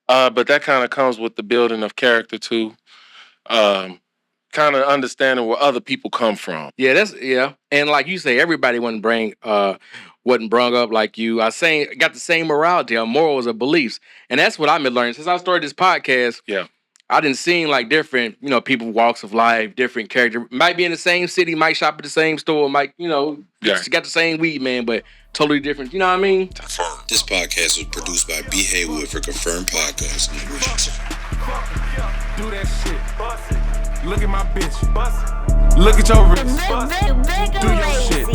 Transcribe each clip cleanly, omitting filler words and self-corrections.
But that kind of comes with the building of character too. Um, Kind of understanding where other people come from. Yeah. And like you say, everybody wasn't brung up like you. Got the same morality, or morals or beliefs. And that's what I've been learning. Since I started this podcast, Yeah. I didn't see like different, people, walks of life, different character. Might be in the same city, might shop at the same store, might, got the same weed, man, but totally different. You know what I mean? This podcast was produced by B. Haywood for Confirmed Podcast. Do that shit. Look at my bitch. Bust it. Look at your wrist. Do your shit.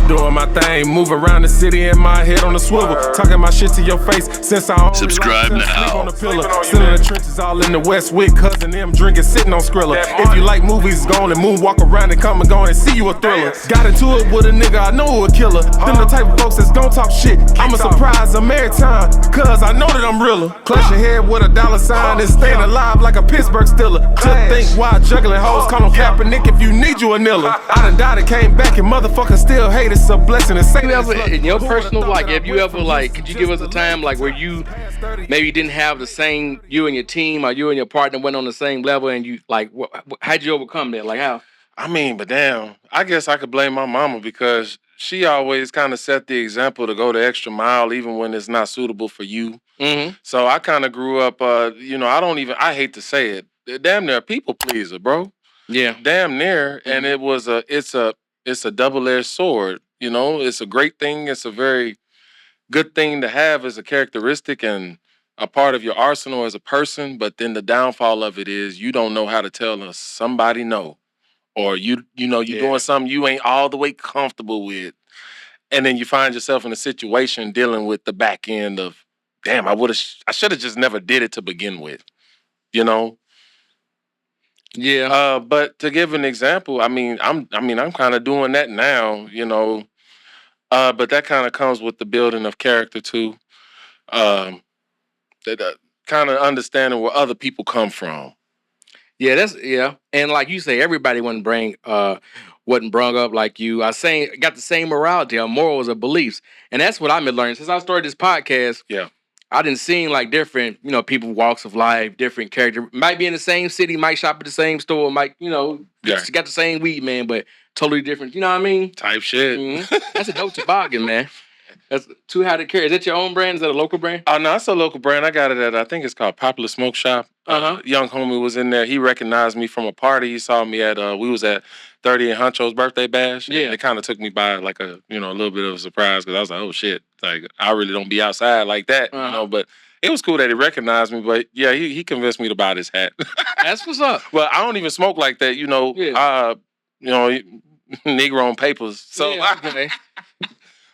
Doing my thing, move around the city in my head on the swivel. Talking my shit to your face since I don't subscribe really now. Sleep on the pillow. Still in the trenches, all in the West with cousin them drinking, sitting on Skrilla. If you like movies, go on and move, walk around and come and go and see you a thriller. Got into it with a nigga, I know who a killer. Them the type of folks that's gon' talk shit. I'm a surprise them every time, cause I know that I'm realer. Clutch your head with a dollar sign and staying alive like a Pittsburgh Steeler. To think why juggling hoes, call him Kaepernick if you need you a niller. I done died and came back and motherfuckers still hate it's a blessing to say that. In your personal, like, have you ever, like, could you give us a time, like, where you maybe didn't have the same, you and your team or you and your partner went on the same level and you, like, how'd you overcome that? Like, how? I mean, but damn, I guess I could blame my mama because she always kind of set the example to go the extra mile even when it's not suitable for you. Mm-hmm. So I kind of grew up, I hate to say it, damn near a people pleaser, bro. Yeah. Damn near. And it's a double-edged sword. It's a great thing. It's a very good thing to have as a characteristic and a part of your arsenal as a person. But then the downfall of it is you don't know how to tell somebody no. Or you're doing something you ain't all the way comfortable with. And then you find yourself in a situation dealing with the back end of, damn, I should have just never did it to begin with. Yeah. But to give an example, I'm kind of doing that now, but that kind of comes with the building of character too. That kind of understanding where other people come from. Yeah. And like you say, everybody wasn't brung up like you. Got the same morality or morals or beliefs. And that's what I've been learning. Since I started this podcast, yeah, I didn't see like different, people, walks of life, different character. Might be in the same city, might shop at the same store, might, got the same weed, man, but totally different. You know what I mean? Type shit. Mm-hmm. That's a dope toboggan, man. That's too high to carry. Is that your own brand? Is that a local brand? Oh, no, it's a local brand. I got it at, I think it's called Popular Smoke Shop. Young homie was in there. He recognized me from a party. He saw me at, we was at 30 and Huncho's birthday bash. Yeah. And it kind of took me by like a little bit of a surprise because I was like, oh shit. Like, I really don't be outside like that, but it was cool that he recognized me. But yeah, he convinced me to buy this hat. That's what's up. Well, I don't even smoke like that, Negro on papers. So, okay.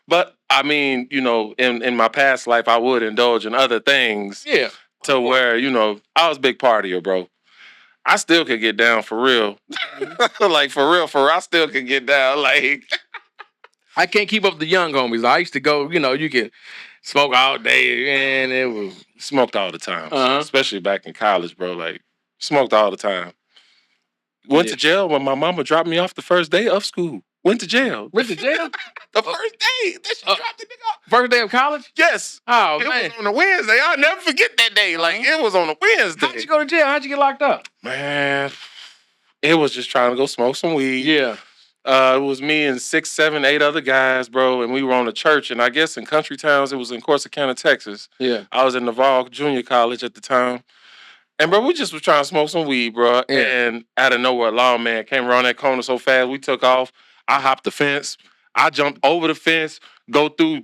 But I mean, in my past life, I would indulge in other things. Yeah. To where, I was a big partier, bro. I still could get down for real. Like, for real, I still could get down. Like, I can't keep up with the young homies. I used to go, you can smoke all day, and it was smoked all the time. Especially back in college, bro. Like, smoked all the time. Went to jail when my mama dropped me off the first day of school. Went to jail. Went to jail? The first day. That shit dropped the nigga off. First day of college? Yes. Oh, man. It was on a Wednesday. I'll never forget that day. Like, it was on a Wednesday. How'd you go to jail? How'd you get locked up? Man, it was just trying to go smoke some weed. Yeah. It was me and 6, 7, 8 other guys, bro, and we were on a church. And I guess in country towns, it was in Corsicana, Texas. Yeah. I was in Navarre Junior College at the time. And, bro, we just was trying to smoke some weed, bro. Yeah. And out of nowhere, a lawman came around that corner so fast, we took off. I hopped the fence. I jumped over the fence, go through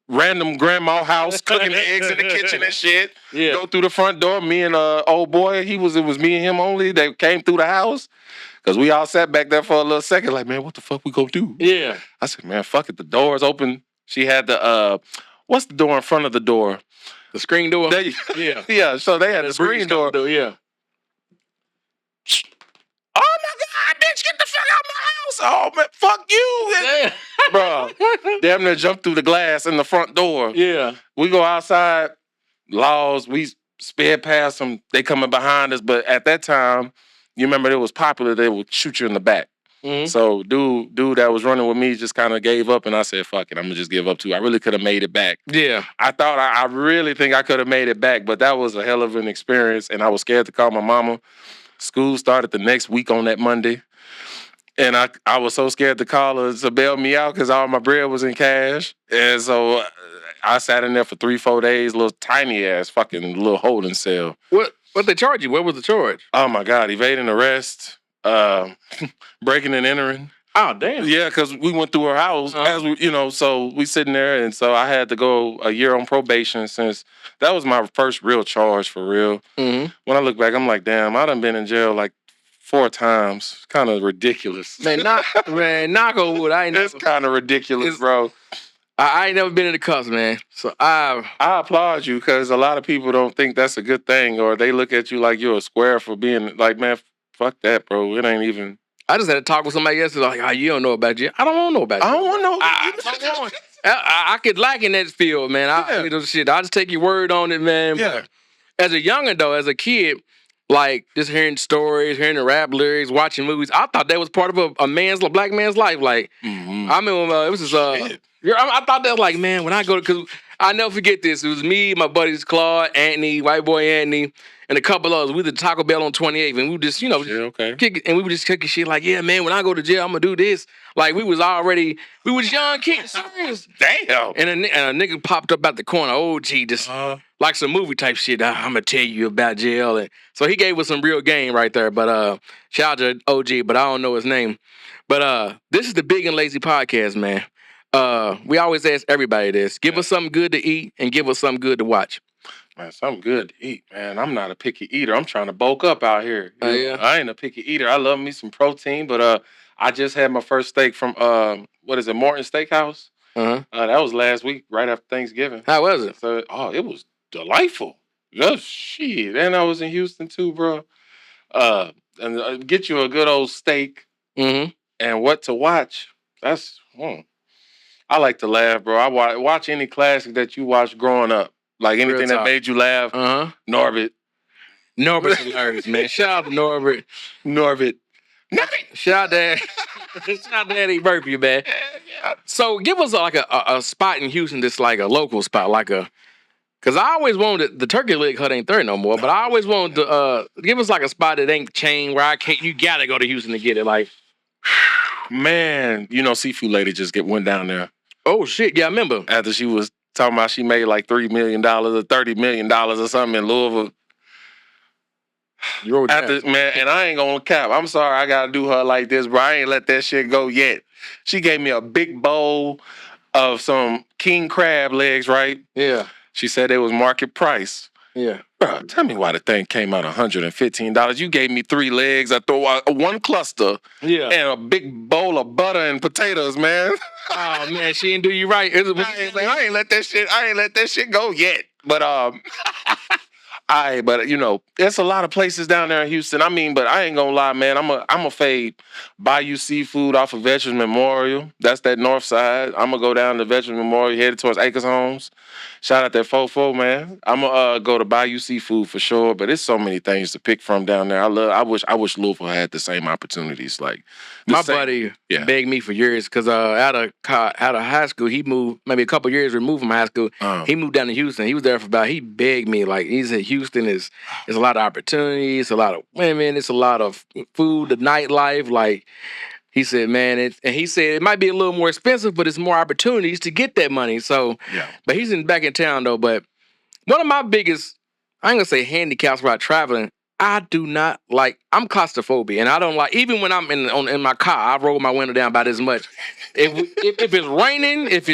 random grandma house, cooking the eggs in the kitchen and shit. Yeah. Go through the front door. Me and old boy, it was me and him only. They came through the house. Because we all sat back there for a little second like, man, what the fuck we gonna do? Yeah. I said, man, fuck it. The door's open. She had the, what's the door in front of the door? The screen door? Yeah. Yeah, so they had the screen door. Yeah. Oh my God, bitch, get the fuck out of my house. Oh man, fuck you. Yeah. Bro, damn near jumped through the glass in the front door. Yeah. We go outside, laws, we sped past them, they coming behind us, but at that time, you remember it was popular, they would shoot you in the back. So dude that was running with me just kind of gave up, and I said, "Fuck it, I'm gonna just give up too." I really could have made it back. Yeah. I really think I could have made it back, but that was a hell of an experience, and I was scared to call my mama. School started the next week on that Monday, and I was so scared to call her to bail me out because all my bread was in cash, and so I sat in there for 3-4 days, little tiny ass fucking little holding cell. What they charge you? What was the charge? Oh my God, evading arrest, breaking and entering. Oh damn. Yeah, because we went through her house as we, so we sitting there, and so I had to go a year on probation since that was my first real charge for real. Mm-hmm. When I look back, I'm like, damn, I done been in jail like 4 times. Kind of ridiculous. Man, knock on wood. It's kind of ridiculous, bro. I ain't never been in the cuffs, man. So I applaud you because a lot of people don't think that's a good thing, or they look at you like you're a square for being like, man, fuck that, bro. It ain't even. I just had to talk with somebody yesterday. Like, oh, you don't know about you. I don't want to know about you. I don't want to know. I could lack in that field, man. I just take your word on it, man. Yeah. As a youngin' though, as a kid, like just hearing stories, hearing the rap lyrics, watching movies, I thought that was part of a black man's life. Like, I remember it was just I thought that was like, man, when I go to, because I never forget this. It was me, my buddies Claude, Anthony, white boy Anthony, and a couple others. We did Taco Bell on 28th, and we would just, kick it, and we would just kicking shit like, yeah, man, when I go to jail, I'm gonna do this. Like we was young kids, serious. Damn. And a nigga popped up out the corner, OG, just like some movie type shit. I'm gonna tell you about jail, and so he gave us some real game right there. But shout out to OG, but I don't know his name. But this is the Big and Lazy podcast, man. We always ask everybody this: give us something good to eat and give us something good to watch. Man, something good to eat, man. I'm not a picky eater. I'm trying to bulk up out here. Yeah. I ain't a picky eater. I love me some protein, but I just had my first steak from Morton Steakhouse. That was last week, right after Thanksgiving. How was it? So, it was delightful. Just shit. And I was in Houston too, bro. And get you a good old steak. Mm-hmm. And what to watch? That's I like to laugh, bro. I watch any classic that you watched growing up. Like anything that made you laugh. Norbit. Norbert's hilarious, man. Shout out to Norbit. Shout out to Eddie Murphy, man. So give us like a spot in Houston that's like a local spot, because I always wanted the Turkey Leg Hut ain't there no more, but I always wanted to give us like a spot that ain't chain where you gotta go to Houston to get it. Like, man, Seafood Lady just went down there. Oh shit, yeah, I remember. After she was talking about she made like $3 million or $30 million or something in Louisville. Man, and I ain't gonna cap. I'm sorry I gotta do her like this, bro. I ain't let that shit go yet. She gave me a big bowl of some king crab legs, right? Yeah. She said it was market price. Yeah. Bro, tell me why the thing came out $115. You gave me 3 legs, I throw out one cluster, and a big bowl of butter and potatoes, man. Oh man, she didn't do you right. I ain't let that shit go yet. But there's a lot of places down there in Houston. I mean, but I ain't gonna lie, man. I'm a fade Bayou Seafood off of Veterans Memorial. That's that north side. I'm gonna go down to Veterans Memorial, headed towards Acres Homes. Shout out that Fofo, man. I'm gonna go to Bayou Seafood for sure. But there's so many things to pick from down there. I wish Louisville had the same opportunities. Like my buddy begged me for years because out of high school, he moved maybe a couple years removed from high school. He moved down to Houston. He was there for he begged me, like, he said Houston is a lot of opportunities, a lot of women, it's a lot of food, the nightlife. Like he said, man, he said it might be a little more expensive, but it's more opportunities to get that money. So, but he's back in town though. But one of my biggest, I ain't gonna say handicaps while traveling, I do not like. I'm claustrophobic, and I don't like. Even when I'm in my car, I roll my window down about as much. If it's raining, it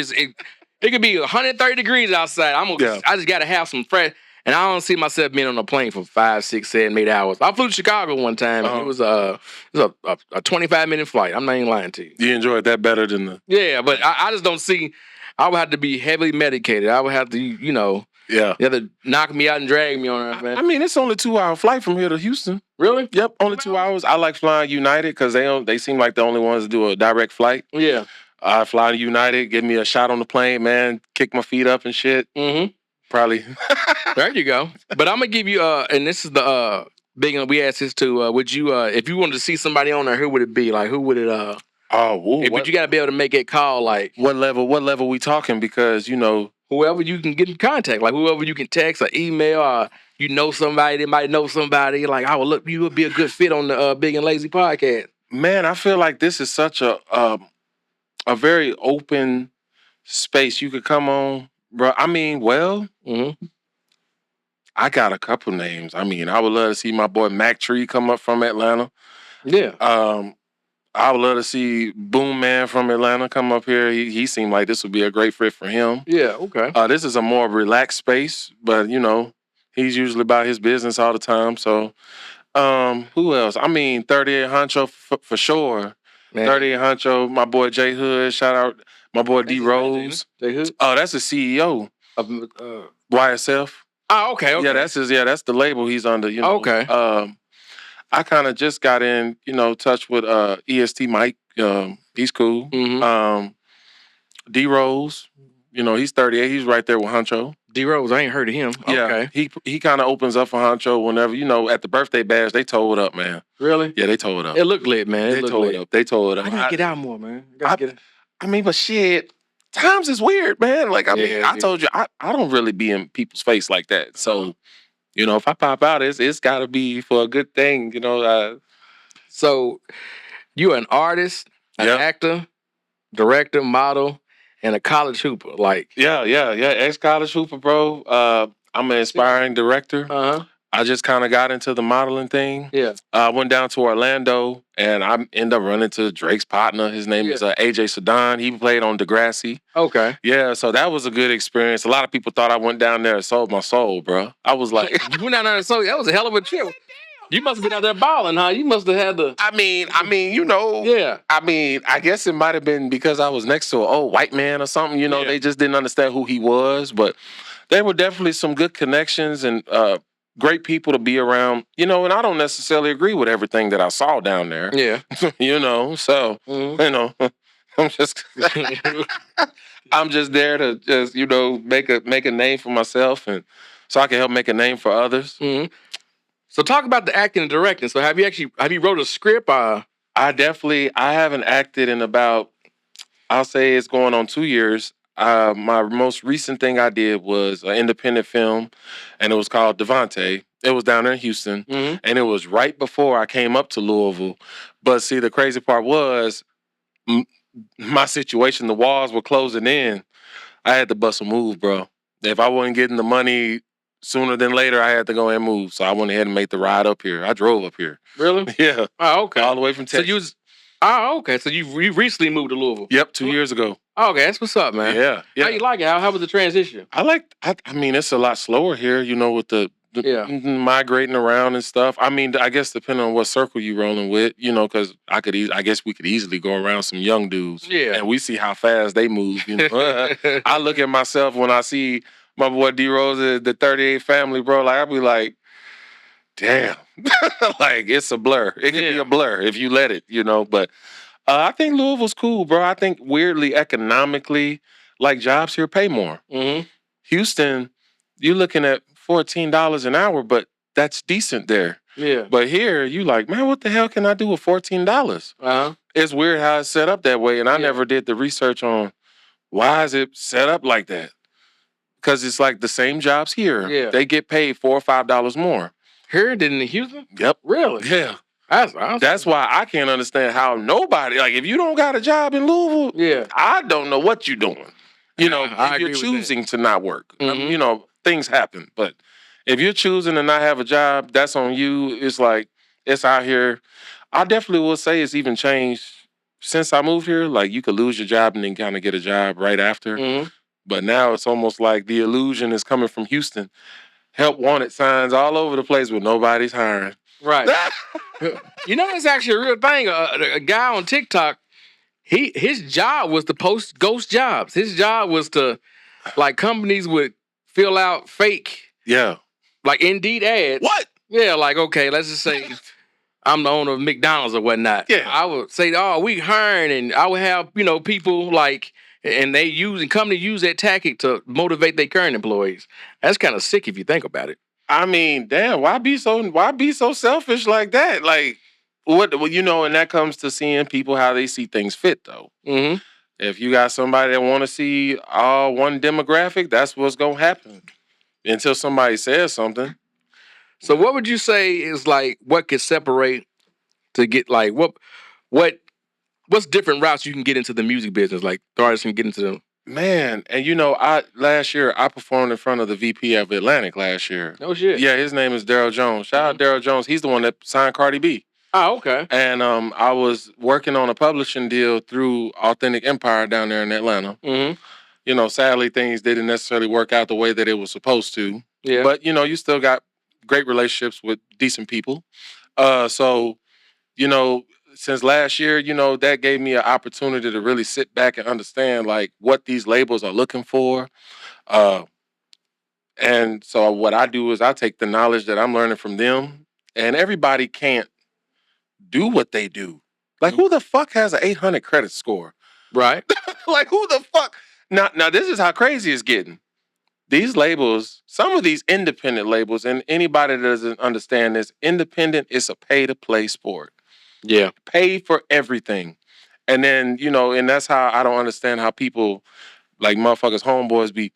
could be 130 degrees outside. I just gotta have some fresh. And I don't see myself being on a plane for 5, 6, 7, 8 hours. I flew to Chicago one time. And it was a 25-minute flight. I'm not even lying to you. You enjoyed that better than the... Yeah, but I just don't see... I would have to be heavily medicated. I would have to, you have to knock me out and drag me on. I mean, it's only a 2-hour flight from here to Houston. Really? Yep, only 2 hours. I like flying United because they seem like the only ones to do a direct flight. Yeah. I fly United, give me a shot on the plane, man, kick my feet up and shit. Mm-hmm. Probably. There you go. But I'm gonna give you and this is the Big and we asked this too. Would you, if you wanted to see somebody on there, who would it be? Like, who would it? But you got to be able to make it call. Like, what level? What level we talking? Because whoever you can get in contact, like whoever you can text or email, or somebody that might know somebody. Like, you would be a good fit on the Big and Lazy podcast. Man, I feel like this is such a very open space you could come on, bro. I mean, I got a couple names. I mean, I would love to see my boy Mac Tree come up from Atlanta. Yeah. I would love to see Boom Man from Atlanta come up here. He seemed like this would be a great fit for him. Yeah, okay. This is a more relaxed space, but he's usually about his business all the time. So, who else? I mean, 38 Honcho for sure. Man. 38 Honcho, my boy J Hood. Shout out my boy D Rose. J Hood. Oh, that's the CEO of YSF. Oh, okay. Yeah, that's the label he's under. Okay. I kind of just got in, touch with EST Mike. He's cool. Mm-hmm. D Rose, he's 38. He's right there with Honcho. D Rose, I ain't heard of him. Yeah, okay. He kind of opens up for Honcho whenever, at the birthday bash, they tore it up, man. Really? Yeah, they tore it up. It looked lit, man. They tore it up. They tore it up. I gotta get out more, man. I mean, but shit, times is weird, man. Like, I told you, I don't really be in people's face like that. So, if I pop out, it's got to be for a good thing, So, you're an artist, an actor, director, model, and a college hooper. Like, yeah. Ex-college hooper, bro. I'm an aspiring director. I just kind of got into the modeling thing. Yeah. I went down to Orlando, and I ended up running to Drake's partner. His name is AJ Sedan. He played on Degrassi. Okay. Yeah, so that was a good experience. A lot of people thought I went down there and sold my soul, bro. I was like... You went down there and sold... That was a hell of a trip. You must have been out there balling, huh? You must have had the... I mean, Yeah. I mean, I guess it might have been because I was next to an old white man or something. They just didn't understand who he was. But there were definitely some good connections and great people to be around. And I don't necessarily agree with everything that I saw down there. Yeah. So, I'm just... I'm just there to just, make a name for myself and so I can help make a name for others. Mm-hmm. So talk about the acting and directing. So have you wrote a script? I haven't acted in about, I'll say it's going on 2 years. My most recent thing I did was an independent film, and it was called Devontae. It was down there in Houston, and it was right before I came up to Louisville. But see, the crazy part was my situation, the walls were closing in. I had to bust a move, bro. If I wasn't getting the money sooner than later, I had to go and move. So I went ahead and made the ride up here. I drove up here. Really? Yeah. Oh, okay. All the way from Texas. So you recently moved to Louisville? Yep, 2 years ago. Oh, okay, that's what's up, man. Yeah. How you like it? How was the transition? I mean, it's a lot slower here, with the migrating around and stuff. I mean, I guess depending on what circle you rolling with, because I guess we could easily go around some young dudes. Yeah. And we see how fast they move. I look at myself when I see my boy D Rose, the 38 family, bro. Like, I'll be like, damn. Like, it's a blur. It can be a blur if you let it, But I think Louisville's cool, bro. I think weirdly, economically, like, jobs here pay more. Mm-hmm. Houston, you're looking at $14 an hour, but that's decent there. Yeah. But here, you like, man, what the hell can I do with $14? It's weird how it's set up that way, and I never did the research on why is it set up like that. Because it's like the same jobs here. Yeah. They get paid $4 or $5 more. Here than in Houston? Yep. Really? Yeah. That's awesome. That's why I can't understand how nobody, like, if you don't got a job in Louisville, I don't know what you're doing. If you're choosing to not work. Mm-hmm. Things happen. But if you're choosing to not have a job, that's on you. It's like, it's out here. I definitely will say it's even changed since I moved here. Like, you could lose your job and then kind of get a job right after. Mm-hmm. But now it's almost like the illusion is coming from Houston. Help wanted signs all over the place, but nobody's hiring. Right. It's actually a real thing. A guy on TikTok, his job was to post ghost jobs. His job was to, like, companies would fill out fake, like, Indeed ads. What? Yeah, like, okay, let's just say I'm the owner of McDonald's or whatnot. Yeah. I would say, we hiring, and I would have, people like, and companies use that tactic to motivate their current employees. That's kind of sick if you think about it. I mean, damn, why be so selfish like that? Like, what, and that comes to seeing people how they see things fit, though. Mm-hmm. If you got somebody that want to see all one demographic, that's what's gonna happen until somebody says something. So, what would you say is like what could separate to get like what's different routes you can get into the music business? Like the artists can get into them. Man, and last year I performed in front of the VP of Atlantic last year. Oh shit. Yeah, his name is Daryl Jones. Shout out Daryl Jones. He's the one that signed Cardi B. Oh, okay. And I was working on a publishing deal through Authentic Empire down there in Atlanta. Mm-hmm. Sadly things didn't necessarily work out the way that it was supposed to. Yeah. But you still got great relationships with decent people. So since last year, that gave me an opportunity to really sit back and understand like what these labels are looking for. And so what I do is I take the knowledge that I'm learning from them, and everybody can't do what they do. Like, who the fuck has an 800 credit score? Right. Like, who the fuck? Now, this is how crazy it's getting. These labels, some of these independent labels, and anybody that doesn't understand this, independent is a pay-to-play sport. Yeah. Pay for everything. And then, and that's how I don't understand how people, like motherfuckers, homeboys be,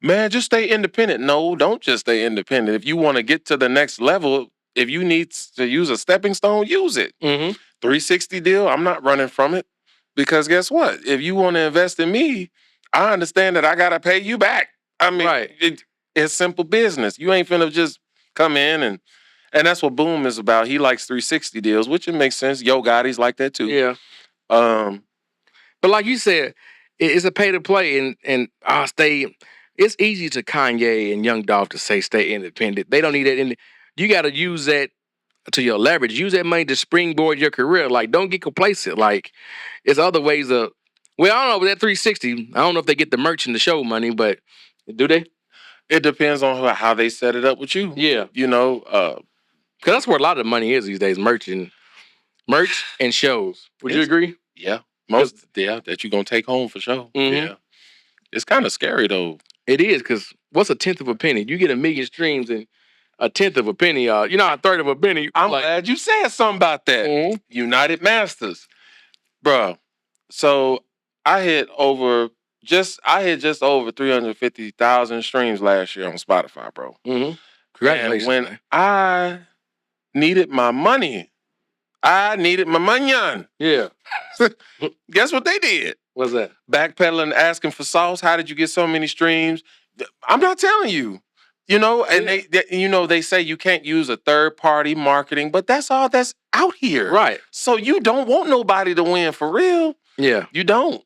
man, just stay independent. No, don't just stay independent. If you want to get to the next level, if you need to use a stepping stone, use it. Mm-hmm. 360 deal, I'm not running from it. Because guess what? If you want to invest in me, I understand that I got to pay you back. I mean, right. It's simple business. You ain't finna just come in and that's what Boom is about. He likes 360 deals, which it makes sense. Yo Gotti's like that too. Yeah. But like you said, it's a pay to play, and I'll stay. It's easy to Kanye and Young Dolph to say stay independent. They don't need that. You got to use that to your leverage. Use that money to springboard your career. Like, don't get complacent. Like, it's other ways of. Well, I don't know with that 360. I don't know if they get the merch and the show money, but do they? It depends on how they set it up with you. Yeah. Because that's where a lot of the money is these days, merch and shows. Would you agree? Yeah. Most, that you're going to take home for sure. Mm-hmm. Yeah. It's kind of scary, though. It is, because what's a tenth of a penny? You get 1 million streams and a tenth of a penny, a third of a penny. I'm glad you said something about that. Mm-hmm. United Masters. Bruh. So I hit just over 350,000 streams last year on Spotify, bro. Mm-hmm. Congratulations. And when I needed my money, Yeah. Guess what they did? What's that? Backpedaling, asking for sauce. How did you get so many streams? I'm not telling you. And they say you can't use a third-party marketing, but that's all that's out here. Right. So you don't want nobody to win for real. Yeah. You don't.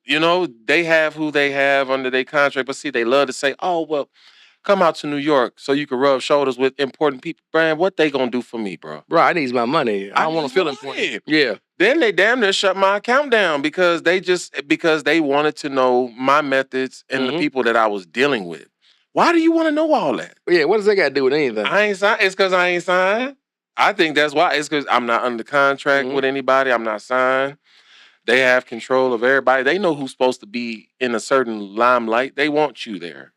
They have who they have under their contract, but see, they love to say, oh, well, come out to New York so you can rub shoulders with important people. Brian, what they gonna do for me, bro? Bro, I need my money. I don't want to feel important. Yeah. Then they damn near shut my account down because they wanted to know my methods and the people that I was dealing with. Why do you want to know all that? Yeah, what does that got to do with anything? I ain't signed. It's because I ain't signed. I think that's why. It's because I'm not under contract with anybody. I'm not signed. They have control of everybody. They know who's supposed to be in a certain limelight. They want you there.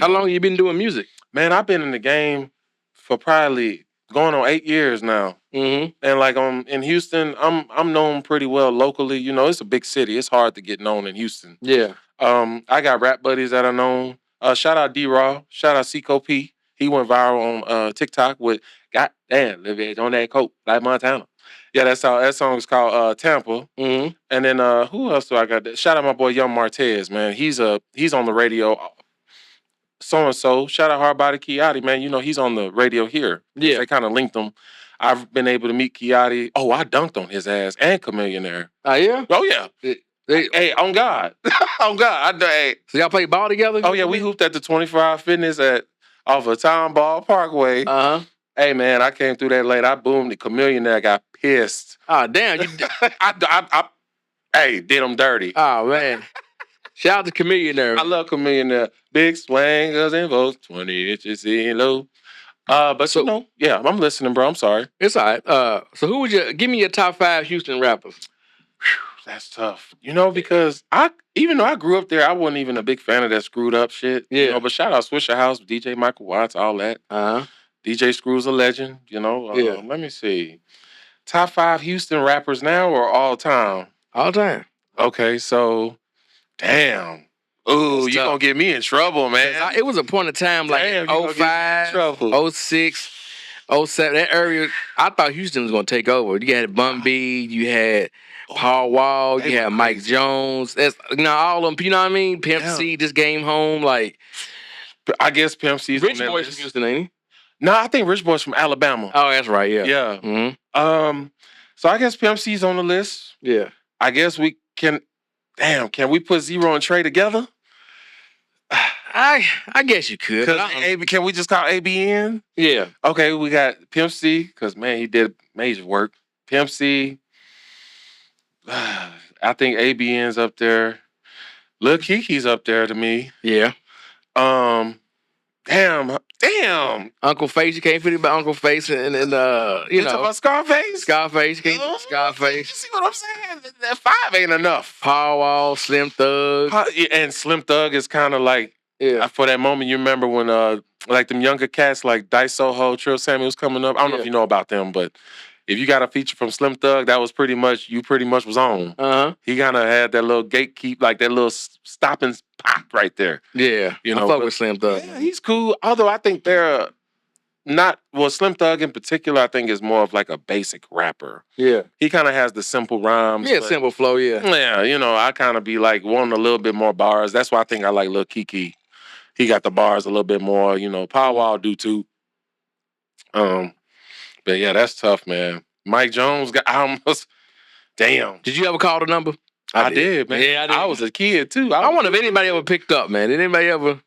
How long you been doing music? Man, I've been in the game for probably going on 8 years now. Mm-hmm. And like in Houston, I'm known pretty well locally. It's a big city. It's hard to get known in Houston. Yeah. I got rap buddies that are known. Shout out D-Raw. Shout out Seco P. He went viral on TikTok with "Goddamn, live edge on that coat like Montana." Yeah, that song is called Tampa. Mm-hmm. And then who else do I got? Shout out my boy Young Martez, man. He's on the radio. So and so. Shout out Hardbody Kiati, man. He's on the radio here. Yeah, they kind of linked them. I've been able to meet Kiati. Oh, I dunked on his ass and Chameleonaire. Oh yeah. Oh yeah. Hey, on God, on God. So y'all play ball together? Oh yeah, we hooped at the 24-hour fitness off of Town Ball Parkway. Uh huh. Hey man, I came through that late. I boomed the Chameleonaire. Got pissed. Oh damn! I did him dirty. Oh man. Shout out to Chameleonaire. I love Chameleonaire. Big swangers and votes, 20 inches in low. But yeah, I'm listening, bro. I'm sorry. It's all right. So who would give me your top 5 Houston rappers? That's tough. Because even though I grew up there, I wasn't even a big fan of that screwed up shit. Yeah. But shout out Swisher House, DJ Michael Watts, all that. Uh-huh. DJ Screw's a legend. You know. Yeah. Let me see. Top 5 Houston rappers now or all time? All time. Okay, so damn. Ooh, you gonna get me in trouble, man. It was a point of time like Damn, you gonna get me in 05, trouble. 06, 07. That area, I thought Houston was gonna take over. You had Gumby, you had Paul Wall, you had Mike Jones. That's all of them. You know what I mean? Pimp C just came home. Like, I guess Pimp C's Rich Boy's from Houston, ain't he? No, I think Rich Boy's from Alabama. Oh, that's right. Yeah. Yeah. Mm-hmm. So I guess Pimp C's on the list. Yeah. I guess we can. Damn, can we put Zero and Trey together? I guess you could. Can we just call ABN? Yeah. Okay, we got Pimp C, because, man, he did major work. Pimp C. I think ABN's up there. Lil Kiki's up there to me. Yeah. Damn. Uncle Face, you can't forget about Uncle Face and you talking about Scarface? Scarface, Scarface. You see what I'm saying? That 5 ain't enough. Power Wall, Slim Thug. And Slim Thug is kind of like, for that moment, you remember when like them younger cats like Dice Soho, Trill Samuels coming up. I don't know if you know about them, but if you got a feature from Slim Thug, that was pretty much was on. He kind of had that little gatekeep, like that little stop and pop right there. Yeah, you know, I fuck with Slim Thug. Yeah, he's cool. Although I think they're not. Well, Slim Thug in particular, I think is more of like a basic rapper. Yeah, he kind of has the simple rhymes. Yeah, simple flow. Yeah, yeah. I kind of be like wanting a little bit more bars. That's why I think I like Lil Kiki. He got the bars a little bit more. Power Wall do too. But yeah, that's tough, man. Mike Jones got almost. Damn. Did you ever call the number? I did, man. Yeah, I did. I was a kid too. I wonder if anybody ever picked up, man. Did anybody ever?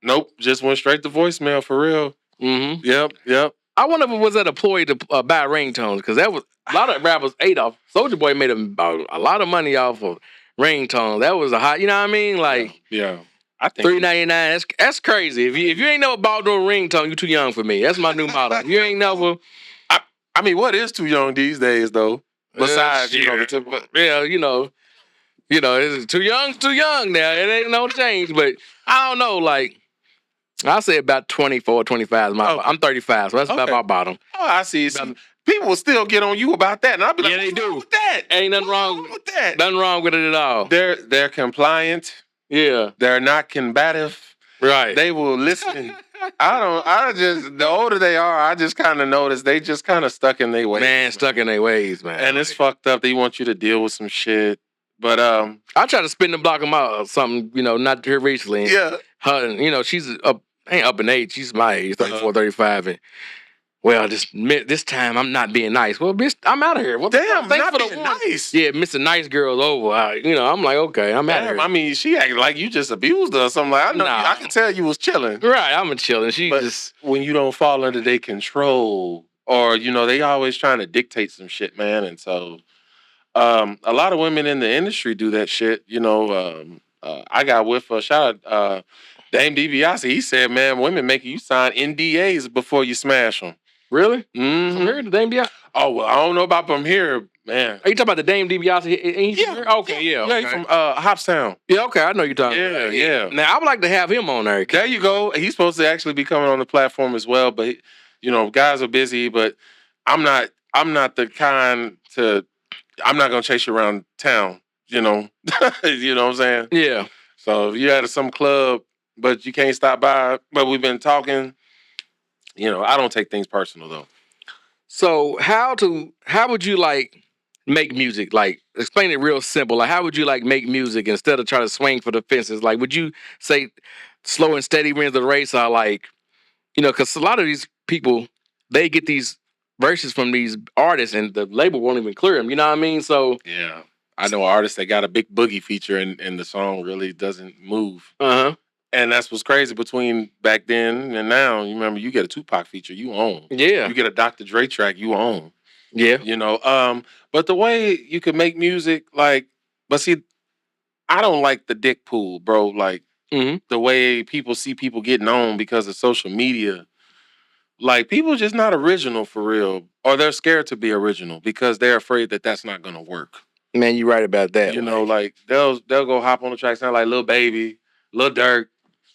Nope. Just went straight to voicemail for real. Mm-hmm. Yep. I wonder if it was that a ploy to buy ringtones, because that was a lot of rappers ate off. Soulja Boy made a lot of money off of ringtones. That was a hot. You know what I mean? Like, yeah. I think $3.99. That's crazy. If you ain't never bought no ringtone, you too young for me. That's my new motto. If you ain't never. I mean, what is too young these days though? Besides, the typical. Yeah, it's too young now. It ain't no change. But I don't know, like, I'll say about 24, 25 is my I'm 35, so that's about my bottom. Oh, I see. People will still get on you about that. And I'll be like, they do. With that? Ain't nothing wrong with that. Nothing wrong with it at all. They're compliant. Yeah. They're not combative. Right. They will listen. The older they are, I just kind of notice they just kind of stuck in their ways. Man, stuck in their ways, man. And it's fucked up. They want you to deal with some shit. But I try to spin the block them out or something, not here recently. Yeah. Her, she's ain't up in age. She's my age, 34, 35. And, well, this time I'm not being nice. Well, bitch, I'm out of here. Well, damn, not for being nice. Yeah, Mr. Nice Girl's over. I'm like, okay, I'm out of here. I mean, she acted like you just abused her or something. Like, I can tell you was chilling. Right, I'm chilling. But when you don't fall under their control, or they always trying to dictate some shit, man. And so, a lot of women in the industry do that shit. I got with a shout out Dame DiBiase. He said, man, women making you sign NDAs before you smash them. Really? Mm-hmm. From here, the Dame DiBiase? Oh, well, I don't know about from here, man. Are you talking about the Dame DiBiase? Yeah. Okay, yeah. Yeah, he's from Hopstown. Yeah, okay, I know you're talking about. Yeah. Now, I would like to have him on there. There you go. He's supposed to actually be coming on the platform as well, but, guys are busy, but I'm not the kind to, I'm not going to chase you around town, you know what I'm saying? Yeah. So if you're at some club, but you can't stop by, but we've been talking, I don't take things personal though. So how would you like make music? Like, explain it real simple. Like, how would you like make music instead of trying to swing for the fences? Like, would you say slow and steady wins the race, or like, because a lot of these people, they get these verses from these artists and the label won't even clear them. You know what I mean? So yeah, I know artists that got a big boogie feature and the song really doesn't move. And that's what's crazy between back then and now. You remember, you get a Tupac feature, you own. Yeah. You get a Dr. Dre track, you own. Yeah. But the way you could make music, like, but see, I don't like the dick pool, bro. Like, the way people see people getting on because of social media. Like, people just not original for real. Or they're scared to be original because they're afraid that that's not going to work. Man, you're right about that. Like, they'll go hop on the track, sound like Lil Baby, Lil Durk,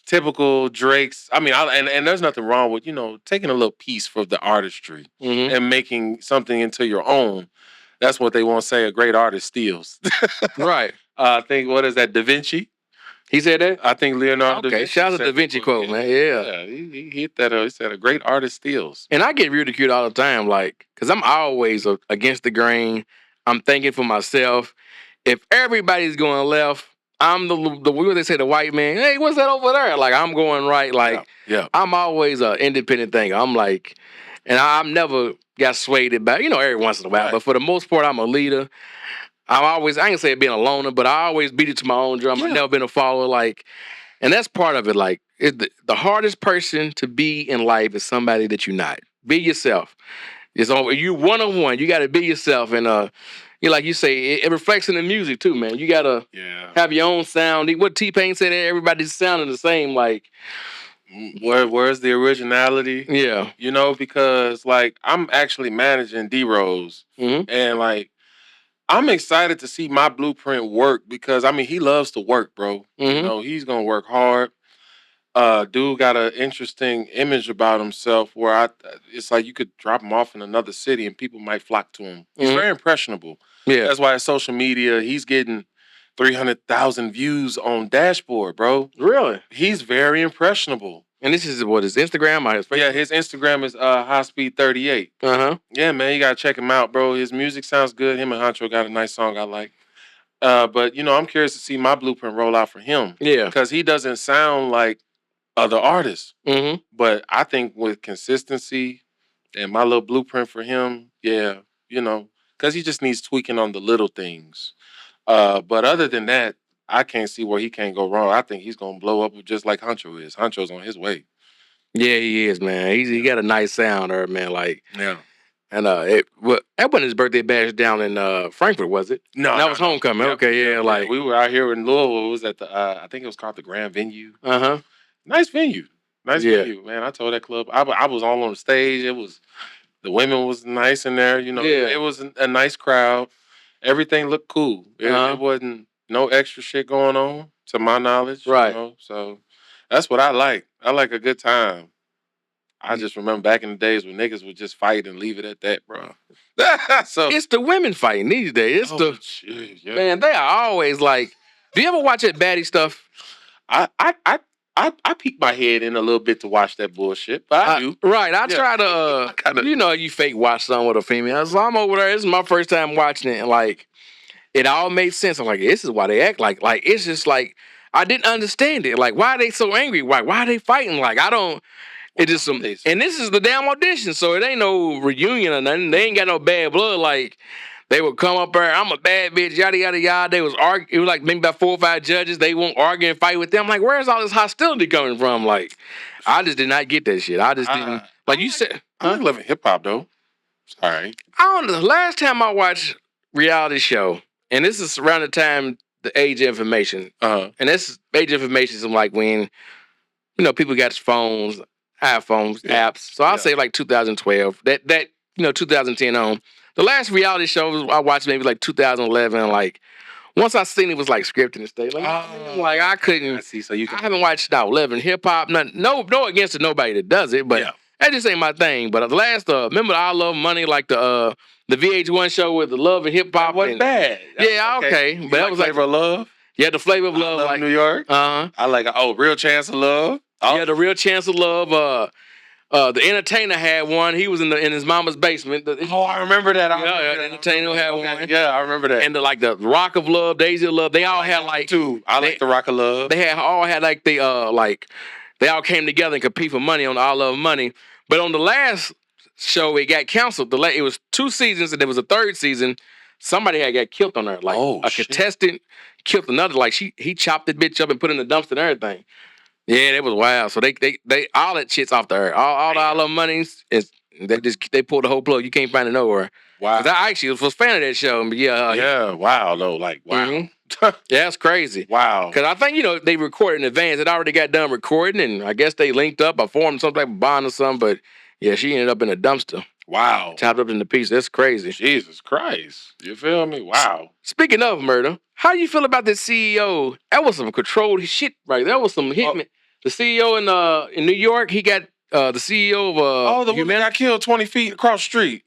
typical Drake's. I mean, and there's nothing wrong with taking a little piece from the artistry and making something into your own. That's what they won't say. A great artist steals. Right. I think what is that? Da Vinci. He said that? I think Leonardo da Vinci. Okay, shout out to Da Vinci quote, man. Yeah. He hit that. He said a great artist steals. And I get ridiculed all the time, like, because I'm always against the grain. I'm thinking for myself. If everybody's going left, I'm the what they say, the white man. Hey, what's that over there? Like, I'm going right. Like, I'm always an independent thinker. I'm like, and I've never got swayed by, every once in a while. Right. But for the most part, I'm a leader. I ain't say being a loner, but I always beat it to my own drum. Yeah. I've never been a follower, like, and that's part of it. Like, the hardest person to be in life is somebody that you're not. Be yourself. You one-on-one. You got to be yourself, and like you say, it reflects in the music too, man. You gotta have your own sound. What T-Pain said, everybody's sounding the same. Like, where's the originality? Yeah, because like I'm actually managing D-Rose, and like I'm excited to see my blueprint work because I mean he loves to work, bro. He's gonna work hard. Dude got an interesting image about himself where it's like you could drop him off in another city and people might flock to him. He's very impressionable. Yeah, that's why social media he's getting 300,000 views on Dashboard, bro. Really? He's very impressionable. And this is what his Instagram or his Facebook? Yeah, his Instagram is highspeed38. Yeah, man, you gotta check him out, bro. His music sounds good. Him and Honcho got a nice song I like. But I'm curious to see my blueprint roll out for him. Yeah, because he doesn't sound like other artists. But I think with consistency and my little blueprint for him, because he just needs tweaking on the little things. But other than that, I can't see where he can't go wrong. I think he's gonna blow up just like Honcho is. Honcho's on his way. Yeah, he is, man. He got a nice sound there, man. Like, yeah. And that wasn't his birthday bash down in Frankfurt, was it? No, that was homecoming. Yep. Okay, yeah, like we were out here in Louisville. It was at the I think it was called the Grand Venue. Nice venue, venue, man. I told that club I was all on the stage. The women was nice in there. It was a nice crowd. Everything looked cool. It wasn't no extra shit going on, to my knowledge. Right. So that's what I like. I like a good time. I just remember back in the days when niggas would just fight and leave it at that, bro. So it's the women fighting these days. Man, they are always like. Do you ever watch that baddie stuff? I peek my head in a little bit to watch that bullshit, but I do. Right, I try to, you fake watch something with a female. So I'm over there. This is my first time watching it, and like, it all made sense. I'm like, this is why they act like it's just like I didn't understand it. Like, why are they so angry? Why are they fighting? Like, I don't. It just and this is the damn audition, so it ain't no reunion or nothing. They ain't got no bad blood. Like, they would come up there, I'm a bad bitch, yada yada yada. They was arguing. It was like maybe about 4 or 5 judges. They won't argue and fight with them. Like, where's all this hostility coming from? Like, I just did not get that shit. I just didn't. Like you said, I love hip hop though. Sorry. I don't know. The last time I watched reality show, and this is around the time the age of information. And this age of information is like when people got phones, iPhones, apps. So I'll say like 2012. That 2010 on. The last reality show I watched maybe like 2011. Like once I seen it was like scripted and stuff. Like I couldn't. I see. So I haven't watched now 11 hip hop. No against nobody that does it, but that just ain't my thing. But the last remember I Love Money, like the VH1 show with the love and hip hop. That wasn't bad. Okay. But that was like Flavor of Love. Yeah, the Flavor of Love, like New York. I like Real Chance of Love. Yeah, the Real Chance of Love. The Entertainer had one. He was in his mama's basement. I remember that. The Entertainer had one. Yeah, I remember that. And the Rock of Love, Daisy of Love. They all had like two. I like the Rock of Love. They all had like they all came together and compete for money on the I Love Money. But on the last show, it got canceled. It was 2 seasons and there was a 3rd season. Somebody had got killed on there. Like contestant killed another. Like he chopped the bitch up and put it in the dumpster and everything. Yeah, that was wild. So they all that shit's off the earth. All the I Love Monies is they pulled the whole plug. You can't find it nowhere. Wow. Because I actually was a fan of that show. But wow though, like wow. Mm-hmm. Yeah, that's crazy. Wow. Because I think they recorded in advance. It already got done recording, and I guess they linked up or formed some type of bond or something. But yeah, she ended up in a dumpster. Wow. Chopped up into pieces. That's crazy. Jesus Christ. You feel me? Wow. Speaking of murder, how do you feel about this CEO? That was some controlled shit right there. That was some hitman. The CEO in New York, he got the CEO of the one that got killed 20 feet across the street.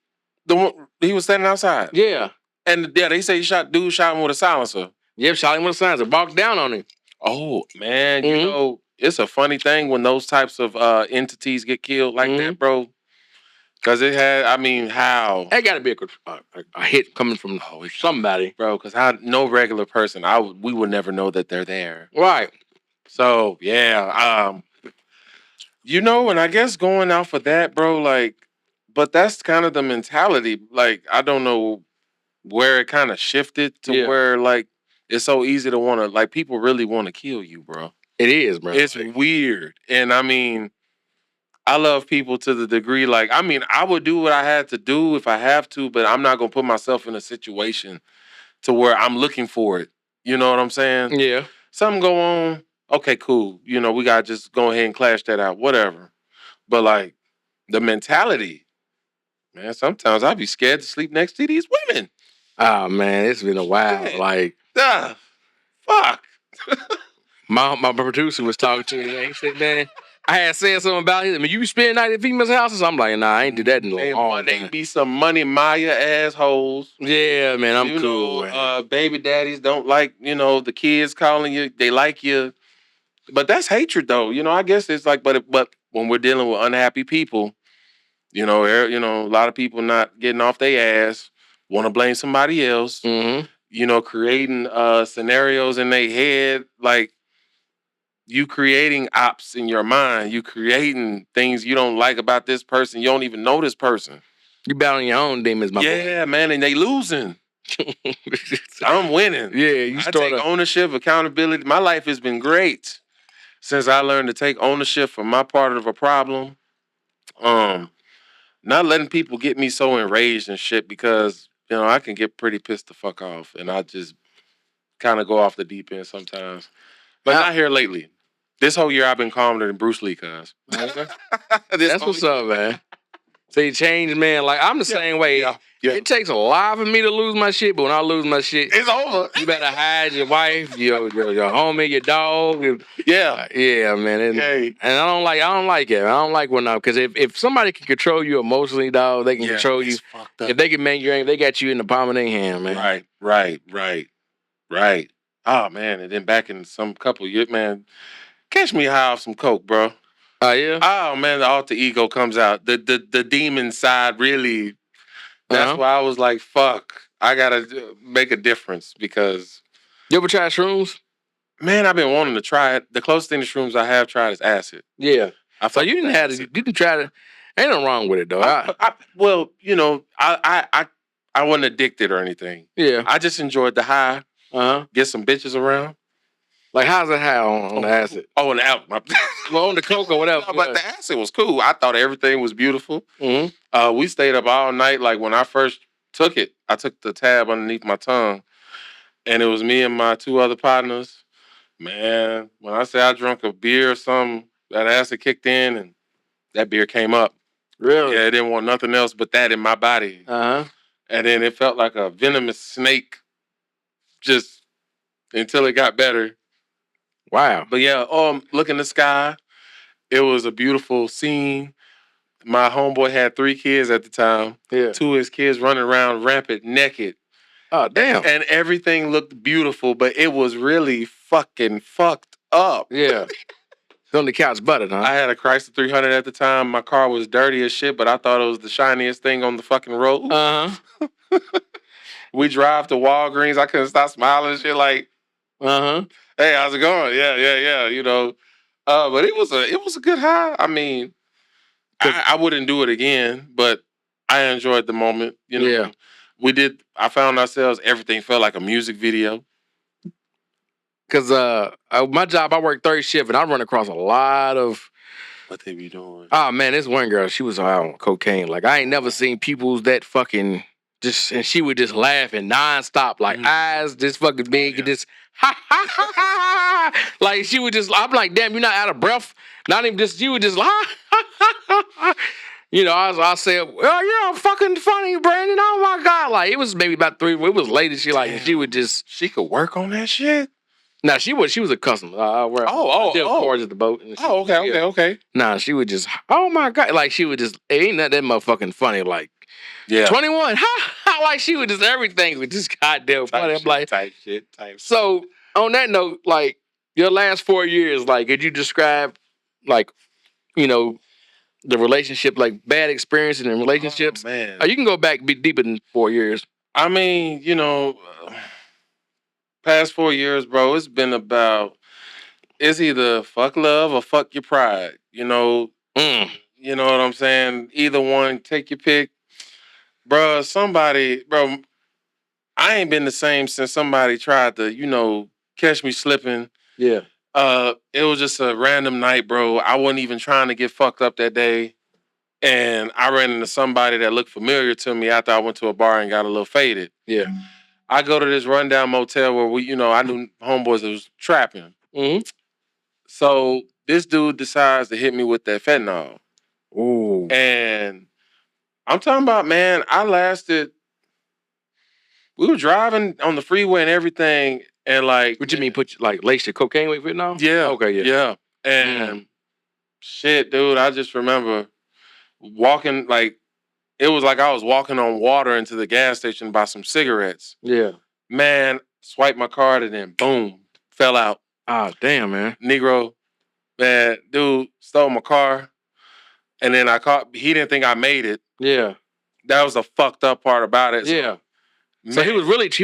The one he was standing outside. Yeah. And yeah, they say shot him with a silencer. Yep, shot him with a silencer. Walked down on him. Oh man, you know, it's a funny thing when those types of entities get killed like that, bro. Because it had, I mean, how? It got to be a hit coming from somebody, bro. Because no regular person, we would never know that they're there, right? So yeah, you know, and I guess going out for that, bro, like, but that's kind of the mentality. Like, I don't know where it kind of shifted to where like it's so easy to want to, like, people really want to kill you, bro. It is, bro. It's weird, and I mean, I love people to the degree, like, I mean, I would do what I had to do if I have to, but I'm not gonna put myself in a situation to where I'm looking for it. You know what I'm saying? Yeah. Something go on. Okay, cool. You know, we gotta just go ahead and clash that out, whatever. But like the mentality, man, sometimes I'd be scared to sleep next to these women. Oh man, it's been a while. Man. Like, fuck. my producer was talking to me. He said, man, I had said something about it. I mean, you be spending night at females' houses? I'm like, nah, I ain't do that in a long time. They be some money Maya assholes. Yeah, man, I'm cool. Man. Baby daddies don't like, you know, the kids calling you. They like you. But that's hatred, though. You know, I guess it's like, but when we're dealing with unhappy people, you know, a lot of people not getting off their ass, want to blame somebody else. Mm-hmm. You know, creating scenarios in their head, like you creating ops in your mind. You creating things you don't like about this person. You don't even know this person. You battling your own demons, my boy. Yeah, man, and they losing. I'm winning. Yeah, I take ownership, accountability. My life has been great since I learned to take ownership for my part of a problem. Not letting people get me so enraged and shit because, you know, I can get pretty pissed the fuck off and I just kind of go off the deep end sometimes. But not here lately. This whole year I've been calmer than Bruce Lee, cuz. That's what's up, man. See, change, man. Like, I'm the same way. Yeah. It takes a lot for me to lose my shit, but when I lose my shit, it's over. You better hide your wife, your homie, your dog. Yeah. Yeah, man. And I don't like it. I don't like when because if somebody can control you emotionally, dog, they can control you. If they can make your aim, they got you in the palm of their hand, man. Right. Oh man, and then back in some couple years, man, catch me high off some coke, bro. Oh yeah. Oh man, the alter ego comes out. The demon side really. That's why I was like, fuck, I gotta make a difference because. You ever try shrooms? Man, I've been wanting to try it. The closest thing to shrooms I have tried is acid. Yeah. So you didn't try it. Ain't nothing wrong with it though. Well, you know, I wasn't addicted or anything. Yeah. I just enjoyed the high. Get some bitches around. Like, how's it high on the acid? Oh, on the acid. Well, on the coke or whatever. No, but the acid was cool. I thought everything was beautiful. Mm-hmm. We stayed up all night. Like, when I first took it, I took the tab underneath my tongue. And it was me and my two other partners. Man, when I say I drank a beer or something, that acid kicked in and that beer came up. Really? Yeah, it didn't want nothing else but that in my body. And then it felt like a venomous snake just until it got better. Wow. But yeah, look in the sky. It was a beautiful scene. My homeboy had 3 kids at the time. Yeah. 2 of his kids running around rampant naked. Oh, damn. And everything looked beautiful, but it was really fucking fucked up. Yeah. On the couch buttered, huh? I had a Chrysler 300 at the time. My car was dirty as shit, but I thought it was the shiniest thing on the fucking road. We drive to Walgreens. I couldn't stop smiling and shit like, hey, how's it going? Yeah. You know, but it was a good high. I mean, I wouldn't do it again, but I enjoyed the moment. You know, yeah. I found ourselves. Everything felt like a music video. Cause my job, I work third shift, and I run across a lot of. What they be doing? Oh man, this one girl, she was on cocaine. Like, I ain't never seen people that fucking. And she would just laughing nonstop, like eyes just fucking big and just ha ha ha ha ha. Like, she would just, I'm like, damn, you're not out of breath. Not even just, you would just ha ha ha ha. You know, I said, well, you're fucking funny, Brandon. Oh my God. Like, it was maybe about 3, it was late and she like, and she would just. She could work on that shit? Nah, she was a customer. I did cards at the boat. And she, okay. Nah, she would just, oh my God. Like, she would just, it ain't that motherfucking funny. Like, 21. Like, she would just, everything was just goddamn funny. I'm like, type shit. So, on that note, like, your last 4 years, like, could you describe, like, you know, the relationship, like, bad experiences in relationships? Oh, man. You can go back deeper than 4 years. I mean, past 4 years, bro, it's been about, it's either fuck love or fuck your pride. You know what I'm saying? Either one, take your pick. Bro, I ain't been the same since somebody tried to, catch me slipping. Yeah. It was just a random night, bro. I wasn't even trying to get fucked up that day. And I ran into somebody that looked familiar to me after I went to a bar and got a little faded. Yeah. I go to this rundown motel where I knew homeboys that was trapping. Mm-hmm. So this dude decides to hit me with that fentanyl. Ooh. And I'm talking about, man, we were driving on the freeway and everything, and like... What you mean, lace your cocaine with fentanyl? Yeah. Okay, yeah. And shit, dude, I just remember walking, like, it was like I was walking on water into the gas station to buy some cigarettes. Yeah. Man, swiped my card and then boom, fell out. Ah, damn, man. Negro, man, dude stole my car. And then he didn't think I made it. Yeah. That was the fucked up part about it. Yeah. So he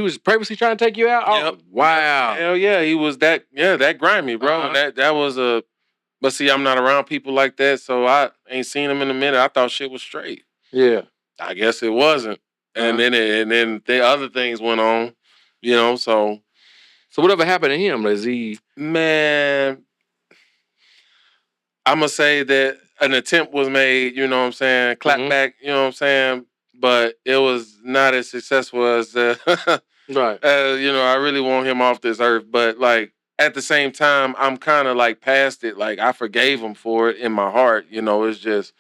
was purposely trying to take you out? Yep. Oh, wow. Hell yeah, he was that grimy, bro. Uh-huh. That was but see, I'm not around people like that, so I ain't seen him in a minute. I thought shit was straight. Yeah. I guess it wasn't. And then the other things went on, so. So whatever happened to him? Is he... Man, I'm going to say that an attempt was made, you know what I'm saying? Clap back, you know what I'm saying? But it was not as successful as, right. I really want him off this earth. But, like, at the same time, I'm kind of, like, past it. Like, I forgave him for it in my heart. It's just...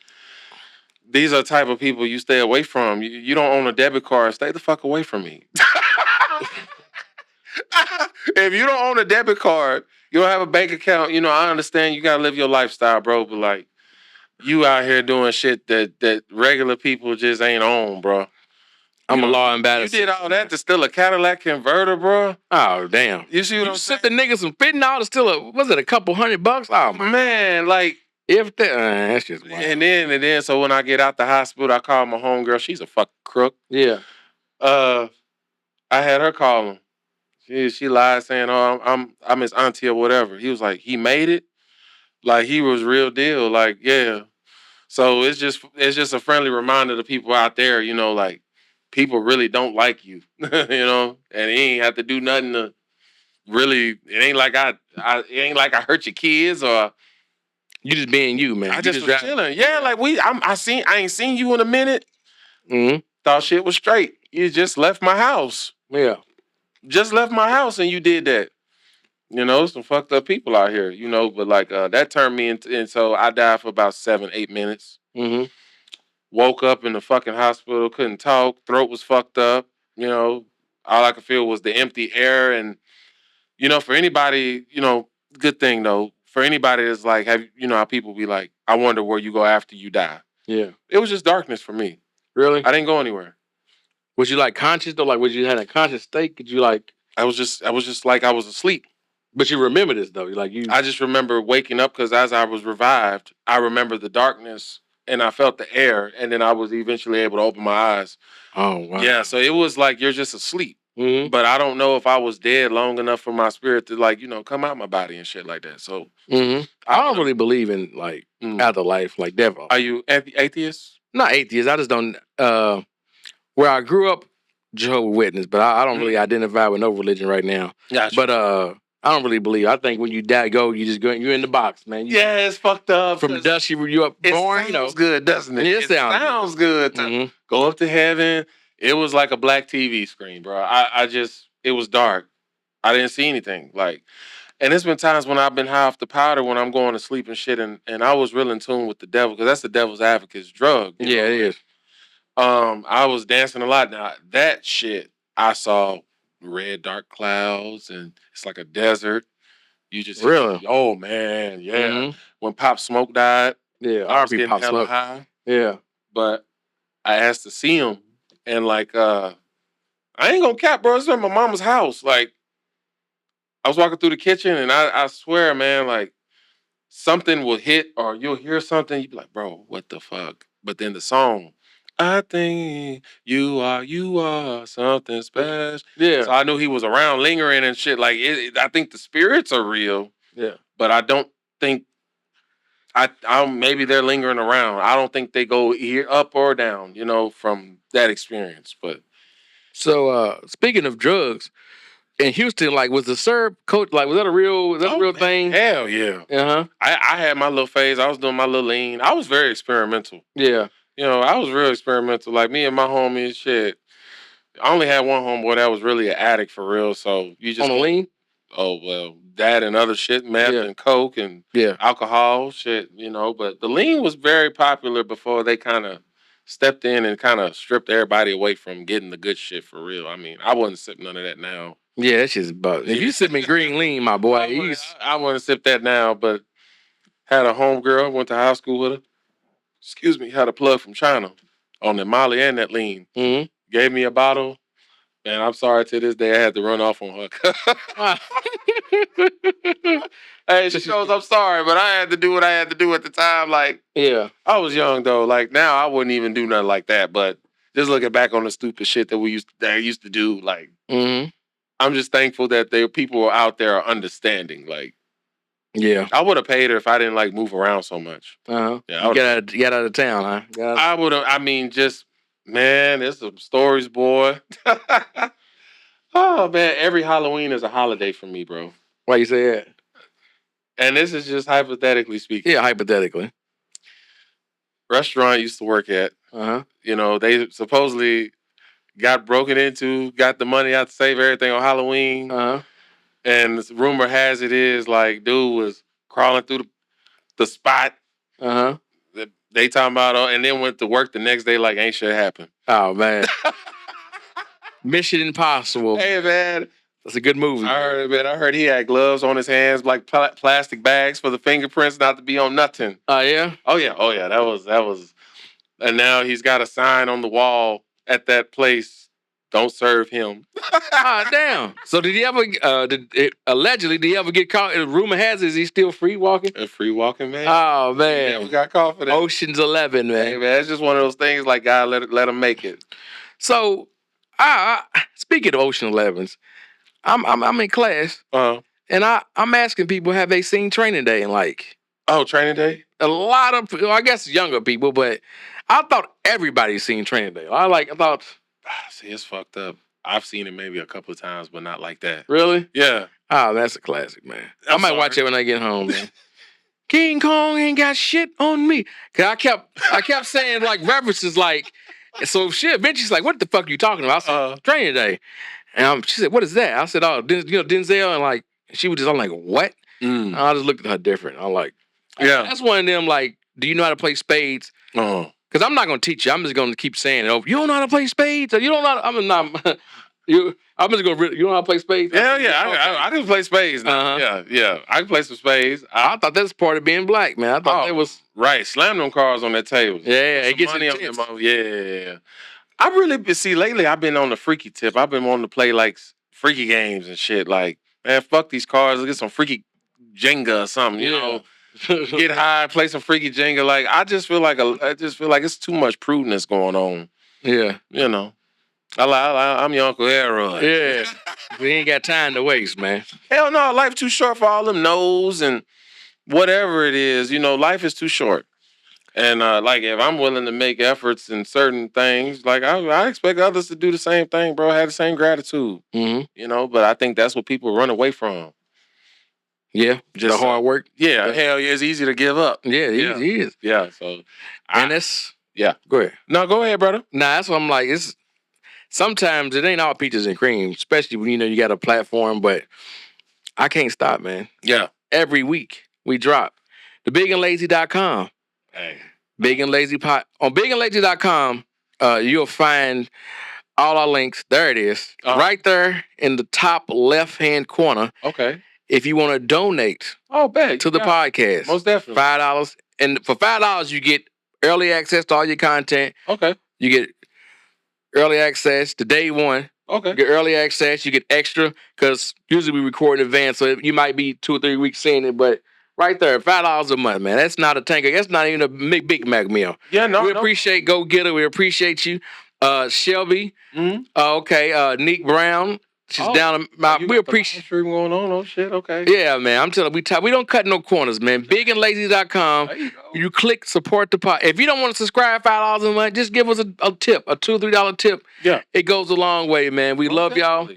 These are the type of people you stay away from. You don't own a debit card. Stay the fuck away from me. If you don't own a debit card, you don't have a bank account, I understand you got to live your lifestyle, bro. But, like, you out here doing shit that regular people just ain't on, bro. I'm a law ambassador. You did all that to steal a Cadillac converter, bro? Oh, damn. You see what I'm saying? You sent the nigga some fentanyl to steal a couple $100? Oh, man, like... If that, that's just wild. And then, so when I get out the hospital, I call my homegirl. She's a fucking crook. Yeah. I had her call him. She lied saying, "Oh, I'm his auntie or whatever." He was like, "He made it." Like he was real deal. Like yeah. So it's just a friendly reminder to people out there. Like people really don't like you. And he ain't have to do nothing to really. It ain't like I hurt your kids or. You just being you, man. I just was chilling. Yeah, like I ain't seen you in a minute. Mm-hmm. Thought shit was straight. You just left my house. Yeah. Just left my house and you did that. Some fucked up people out here, but like that turned me into, and so I died for about 7-8 minutes. Mm-hmm. Woke up in the fucking hospital, couldn't talk, throat was fucked up, all I could feel was the empty air. And, for anybody, good thing though. For anybody that's like, how people be like, I wonder where you go after you die. Yeah. It was just darkness for me. Really? I didn't go anywhere. Was you like conscious though? Like, was you had a conscious state? Could you like? I was just like I was asleep. But you remember this though? I just remember waking up because as I was revived, I remember the darkness and I felt the air, and then I was eventually able to open my eyes. Oh wow. Yeah. So it was like you're just asleep. Mm-hmm. But I don't know if I was dead long enough for my spirit to like, come out my body and shit like that. So I don't really believe in like afterlife, like devil. Are you atheist? Not atheist. I just don't. Where I grew up, Jehovah's Witness, but I don't really identify with no religion right now. Gotcha. But I don't really believe. I think when you die, you're in the box, man. It's fucked up. From the dust you up born. It sounds good, doesn't it? It sounds good to go up to heaven. It was like a black TV screen, bro. It was dark. I didn't see anything. Like, and there's been times when I've been high off the powder when I'm going to sleep and shit, and I was real in tune with the devil because that's the devil's advocate's drug. Yeah, it is. I was dancing a lot. Now that shit I saw red dark clouds, and it's like a desert. You just Really? oh man, yeah. Mhm. When Pop Smoke died, Yeah, I was R.I.P. getting Pop hella Smoke. high. Yeah. But I asked to see him, and like I ain't gonna cap, bro. It's at my mama's house. Like I was walking through the kitchen, and I swear, man, like something will hit, or you'll hear something. You be like, bro, what the fuck? But then the song, I think you are something special. Yeah. So I knew he was around, lingering and shit. Like I think the spirits are real. Yeah. But I don't think I maybe they're lingering around. I don't think they go here up or down, from that experience. But So speaking of drugs, in Houston, like was the syrup coat was that a real thing? Hell yeah. Uh-huh. I had my little phase. I was doing my little lean. I was very experimental. Yeah. I was real experimental. Like me and my homies, shit. I only had one homeboy that was really an addict for real. So you just On the lean? Oh well, that and other shit, meth Yeah. and coke and alcohol, shit, But the lean was very popular before they kind of stepped in and kind of stripped everybody away from getting the good shit for real. I mean, I wouldn't sip none of that now. Yeah, that shit's about. If you sip me green lean, my boy, I wouldn't sip that now, but had a homegirl, went to high school with her. Excuse me, had a plug from China on the Molly and that lean. Mm-hmm. Gave me a bottle. And I'm sorry, to this day I had to run off on her. Hey, she goes, I'm sorry, but I had to do what I had to do at the time. Like, yeah, I was young though. Like now, I wouldn't even do nothing like that. But just looking back on the stupid shit that I used to do, like, I'm just thankful that people out there are understanding. Like, yeah, I would have paid her if I didn't like move around so much. Yeah, you get out of town, huh? I would have. I mean, just man, there's some stories, boy. Oh man, every Halloween is a holiday for me, bro. Why you say that? And this is just hypothetically speaking. Yeah, hypothetically. Restaurant I used to work at. They supposedly got broken into, got the money out to save everything on Halloween. And this rumor has it is like dude was crawling through the spot. They talking about, and then went to work the next day like ain't shit happened. Oh man. Mission Impossible. Hey man, that's a good movie. I heard he had gloves on his hands, like plastic bags for the fingerprints not to be on nothing. Oh yeah. Oh yeah. That was. And now he's got a sign on the wall at that place. Don't serve him. Damn. So did he ever? Allegedly, did he ever get caught? Rumor has it, is he still free walking? Free walking, man. Oh man, he never got caught for that. Ocean's 11, man. Hey, man, it's just one of those things. Like God, let him make it. So, speaking of Ocean 11s, I'm in class, and I'm asking people, have they seen Training Day? And like, Training Day. A lot of, I guess, younger people, but I thought everybody's seen Training Day. I thought. See, it's fucked up. I've seen it maybe a couple of times, but not like that. Really? Yeah. Oh, that's a classic, man. I might watch it when I get home, man. King Kong ain't got shit on me. Cause I kept saying like references like, so shit. Eventually she's like, "What the fuck are you talking about?" I said, "Training Day," and she said, "What is that?" I said, "Oh, Denzel," and like she was just, I'm like, "What?" And I just looked at her different. I'm like, "Yeah." That's one of them. Like, do you know how to play spades? Because I'm not going to teach you. I'm just going to keep saying it over. You don't know how to play spades? Or you don't know how to, I'm just going to, you don't know how to play spades? Yeah. I can play spades now. Yeah. I can play some spades. I thought that was part of being black, man. I thought that was. Right. Slam them cards on that table. Yeah. It gets money on them. Yeah. I really, see, lately I've been on the freaky tip. I've been wanting to play like freaky games and shit. Like, man, fuck these cards. Let's get some freaky Jenga or something, you know. Get high, play some freaky Jenga. Like I just feel like it's too much prudence going on. Yeah, I'm your Uncle Elroy. Yeah, we ain't got time to waste, man. Hell no, life too short for all them no's and whatever it is. Life is too short. And like if I'm willing to make efforts in certain things, like I expect others to do the same thing, bro. Have the same gratitude. But I think that's what people run away from. Yeah, just the hard work. Yeah, hell yeah, it's easy to give up. Yeah, it is. Yeah, so go ahead. No, go ahead, brother. Nah, that's what I'm like. It's sometimes it ain't all peaches and cream, especially when you got a platform. But I can't stop, man. Yeah, every week we drop the bigandlazy.com. Big and Lazy Pod on bigandlazy.com. You'll find all our links. There it is. Right there in the top left-hand corner. Okay. If you want to donate to the podcast. Most definitely. $5. And for $5, you get early access to all your content. Okay. You get early access to day one. Okay. You get early access. You get extra because usually we record in advance, so you might be 2 or 3 weeks seeing it. But right there, $5 a month, man. That's not a tanker. That's not even a Big Mac meal. Yeah, no. We appreciate Go Getter. We appreciate you, Shelby. Mm-hmm. Nick Brown. She's down. We appreciate. Stream going on. Oh shit. Okay. Yeah, man. I'm telling you, we don't cut no corners, man. Bigandlazy.com. You click support the pod. If you don't want to subscribe $5 a month, just give us a tip, a $2 or $3 tip. Yeah, it goes a long way, man. We love y'all.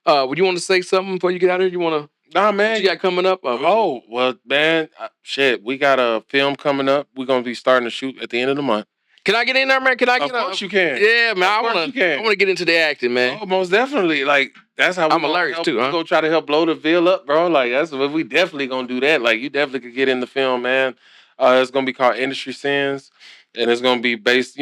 Would you want to say something before you get out of here? You want to? Nah, man. What you got coming up? Well, man. Shit, we got a film coming up. We're gonna be starting to shoot at the end of the month. Can I get in there, man? Can I get? Of course you can. Yeah, man. I want to get into the acting, man. Oh, most definitely. Like that's how I'm hilarious too, huh? Go try to help blow the veil up, bro. Like that's what we definitely gonna do that. Like you definitely could get in the film, man. It's gonna be called Industry Sins, and it's gonna be based,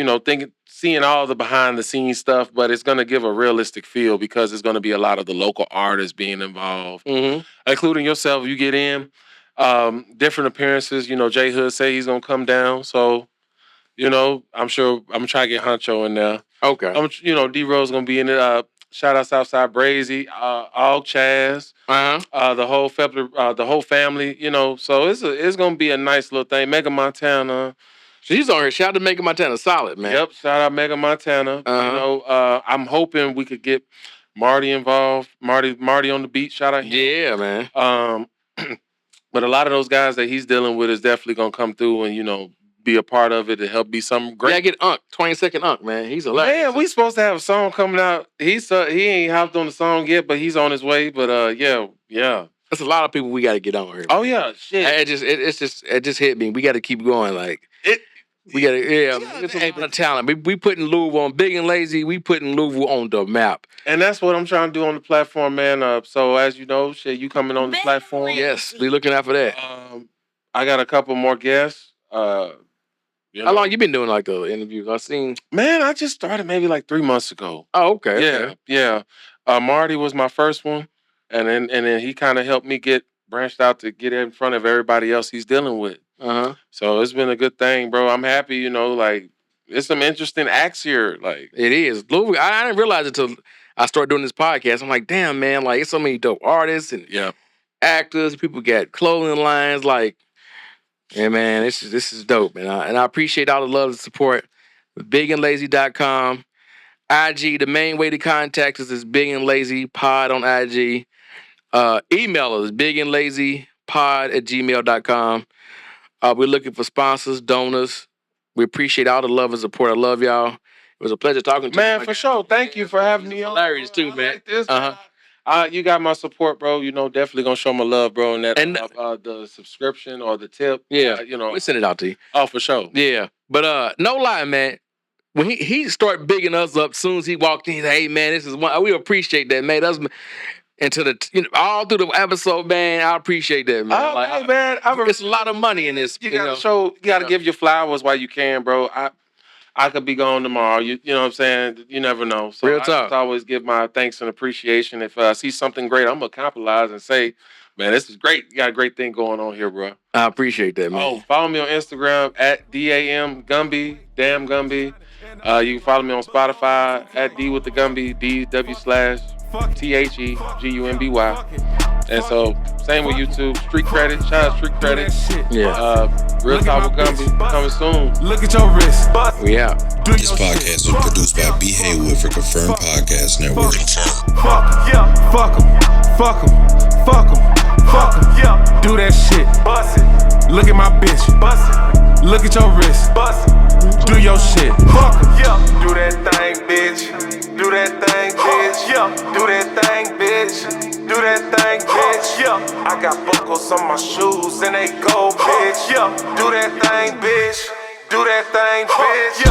seeing all the behind the scenes stuff, but it's gonna give a realistic feel because it's gonna be a lot of the local artists being involved, including yourself. You get in, different appearances. J Hood say he's gonna come down, so. I'm sure I'm gonna try to get Honcho in there. Okay. D-Rose gonna be in it. Shout out Southside Brazy, all Chaz, the whole family. So it's gonna be a nice little thing. Mega Montana. She's on here. Shout out to Mega Montana, solid man. Yep. Shout out Mega Montana. I'm hoping we could get Marty involved. Marty on the beat. Shout out him. Yeah, man. But a lot of those guys that he's dealing with is definitely gonna come through and be a part of it to help be something great. Yeah, get Unc, 20-second Unc, man. He's hilarious. Man, we supposed to have a song coming out. He ain't hopped on the song yet, but he's on his way. But yeah. There's a lot of people we got to get on here. Oh yeah, shit. It just hit me. We got to keep going. We got to it's a lot of talent. We putting Louisville on Big and Lazy. We putting Louisville on the map. And that's what I'm trying to do on the platform, man. So as you know, shit, you coming on the platform. Yes, we looking out for that. I got a couple more guests. How long you been doing the interviews? I've seen. Man, I just started maybe 3 months ago. Oh, okay. Yeah. Marty was my first one, and then he kind of helped me get branched out to get in front of everybody else he's dealing with. So it's been a good thing, bro. I'm happy. It's some interesting acts here. It is. Louisville, I didn't realize it until I started doing this podcast. I'm like, damn, man. It's so many dope artists and actors. People got clothing lines. Yeah, man, this is dope, man. And I appreciate all the love and support. Bigandlazy.com. IG, the main way to contact us is bigandlazypod on IG. Email us, bigandlazypod@gmail.com. We're looking for sponsors, donors. We appreciate all the love and support. I love y'all. It was a pleasure talking to you. Man, for sure. Thank you for having me on. Hilarious too, man. Like this. You got my support, bro. Definitely gonna show my love, bro. And that the subscription or the tip. Yeah, we send it out to you. Oh, for sure. Yeah, but no lie, man. When he started bigging us up, soon as he walked in, he said, "Hey, man, this is one." We appreciate that, man. That's into the all through the episode, man. I appreciate that, man. Hey, man, it's a lot of money in this. You gotta give your flowers while you can, bro. I could be gone tomorrow. You know what I'm saying? You never know. So Real talk. I just always give my thanks and appreciation. If I see something great, I'm going to capitalize and say, man, this is great. You got a great thing going on here, bro. I appreciate that, man. Oh, follow me on Instagram at DAM Gumby, damn Gumby. You can follow me on Spotify at D with the Gumby, DW/THEGUMBY. And so, same with YouTube. Street Credit. Shout out Street Credit. Yeah. Real Talk with Gumby. Coming soon. Look at your wrist. We out. This podcast was produced by B. Haywood for Confirmed Podcast Network. Fuck em. Fuck em. Fuck em. Fuck em. Do that shit. Bust it. Look at my bitch. Bust it. Look at your wrist. Bust it. Do your shit. Fuck em. Do that thing, bitch. Do that thing, bitch. Do that thing, bitch. Do that thing, bitch. I got buckles on my shoes and they gold, bitch. Do that thing, bitch. Do that thing, bitch.